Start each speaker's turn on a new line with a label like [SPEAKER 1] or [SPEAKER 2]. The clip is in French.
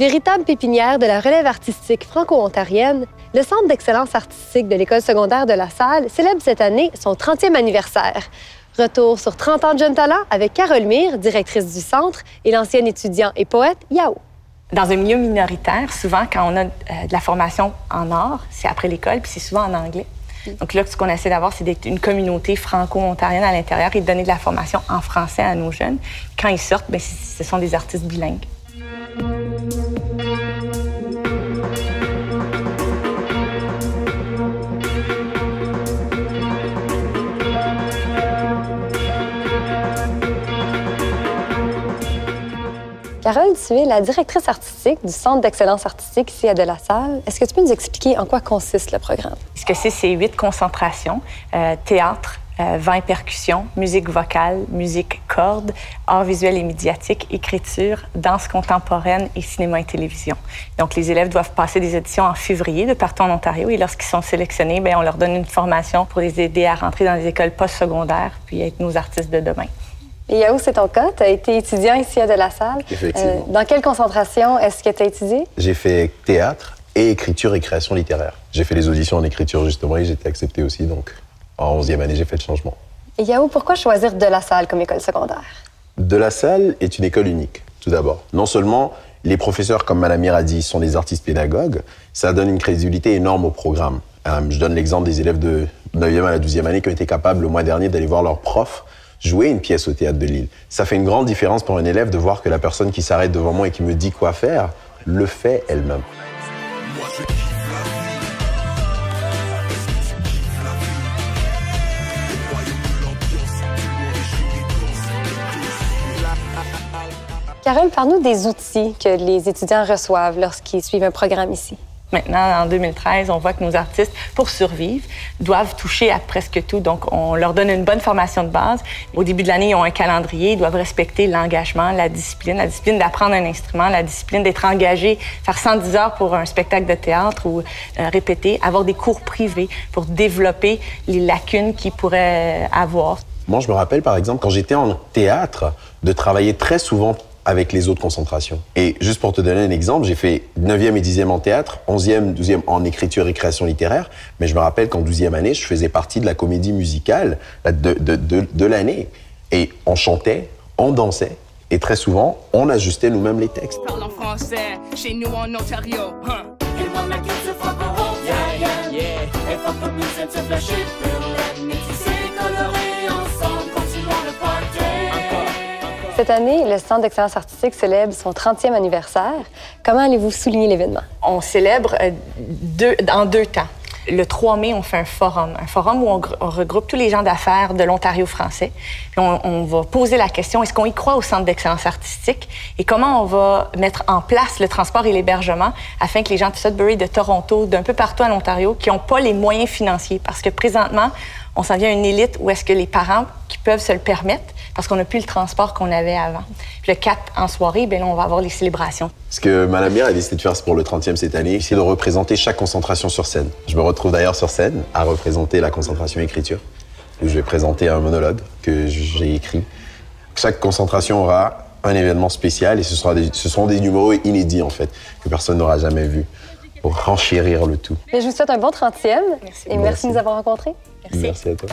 [SPEAKER 1] Véritable pépinière de la relève artistique franco-ontarienne, le Centre d'excellence artistique de l'École secondaire de La Salle célèbre cette année son 30e anniversaire. Retour sur 30 ans de jeunes talents avec Carole Mire, directrice du centre, et l'ancien étudiant et poète Yao.
[SPEAKER 2] Dans un milieu minoritaire, souvent, quand on a de la formation en art, c'est après l'école, puis c'est souvent en anglais. Donc là, ce qu'on essaie d'avoir, c'est d'être une communauté franco-ontarienne à l'intérieur et de donner de la formation en français à nos jeunes. Quand ils sortent, bien, ce sont des artistes bilingues.
[SPEAKER 1] Carole, tu es la directrice artistique du Centre d'excellence artistique ici à De La Salle. Est-ce que tu peux nous expliquer en quoi consiste le programme?
[SPEAKER 2] Ce que c'est 8 concentrations, théâtre, vent et percussion, musique vocale, musique corde, art visuel et médiatique, écriture, danse contemporaine et cinéma et télévision. Donc, les élèves doivent passer des auditions en février de partout en Ontario et lorsqu'ils sont sélectionnés, bien, on leur donne une formation pour les aider à rentrer dans les écoles postsecondaires puis être nos artistes de demain.
[SPEAKER 1] Et Yao, c'est ton cas. Tu as été étudiant ici à De La Salle.
[SPEAKER 3] Effectivement.
[SPEAKER 1] Dans quelle concentration est-ce que tu as étudié?
[SPEAKER 3] J'ai fait théâtre et écriture et création littéraire. J'ai fait les auditions en écriture, justement, et j'ai été accepté aussi. Donc, en 11e année, j'ai fait le changement.
[SPEAKER 1] Et Yao, pourquoi choisir De La Salle comme école secondaire?
[SPEAKER 3] De La Salle est une école unique, tout d'abord. Non seulement les professeurs, comme Mme Mire a dit, sont des artistes pédagogues, ça donne une crédibilité énorme au programme. Je donne l'exemple des élèves de 9e à la 12e année qui ont été capables, le mois dernier, d'aller voir leur prof jouer une pièce au Théâtre de Lille. Ça fait une grande différence pour un élève de voir que la personne qui s'arrête devant moi et qui me dit quoi faire, le fait elle-même.
[SPEAKER 1] Carole, parle-nous des outils que les étudiants reçoivent lorsqu'ils suivent un programme ici.
[SPEAKER 2] Maintenant, en 2013, on voit que nos artistes, pour survivre, doivent toucher à presque tout. Donc, on leur donne une bonne formation de base. Au début de l'année, ils ont un calendrier. Ils doivent respecter l'engagement, la discipline d'apprendre un instrument, la discipline d'être engagé, faire 110 heures pour un spectacle de théâtre ou répéter, avoir des cours privés pour développer les lacunes qu'ils pourraient avoir.
[SPEAKER 3] Moi, je me rappelle, par exemple, quand j'étais en théâtre, de travailler très souvent avec les autres concentrations. Et juste pour te donner un exemple, j'ai fait 9e et 10e en théâtre, 11e, 12e en écriture et création littéraire, mais je me rappelle qu'en 12e année, je faisais partie de la comédie musicale de l'année. Et on chantait, on dansait, et très souvent, on ajustait nous-mêmes les textes.
[SPEAKER 4] Parle en français, chez nous en Ontario,
[SPEAKER 1] Cette année, le Centre d'excellence artistique célèbre son 30e anniversaire. Comment allez-vous souligner l'événement?
[SPEAKER 2] On célèbre en 2 temps. Le 3 mai, on fait un forum où on regroupe tous les gens d'affaires de l'Ontario français. Puis on va poser la question, est-ce qu'on y croit au Centre d'excellence artistique et comment on va mettre en place le transport et l'hébergement afin que les gens de Sudbury, de Toronto, d'un peu partout en Ontario, qui n'ont pas les moyens financiers, parce que présentement, on s'en vient à une élite où est-ce que les parents qui peuvent se le permettre, parce qu'on n'a plus le transport qu'on avait avant. Puis le 4 en soirée, bien là, on va avoir les célébrations. Ce
[SPEAKER 3] que Mme Mire a décidé de faire pour le 30e cette année, c'est de représenter chaque concentration sur scène. Je me retrouve d'ailleurs sur scène à représenter la concentration écriture, où je vais présenter un monologue que j'ai écrit. Chaque concentration aura un événement spécial et ce seront des numéros inédits, en fait, que personne n'aura jamais vu, pour renchérir le tout.
[SPEAKER 1] Je vous souhaite un bon 30e.
[SPEAKER 2] Merci.
[SPEAKER 1] Et merci de nous avoir rencontrés.
[SPEAKER 2] Merci.
[SPEAKER 3] Merci à toi.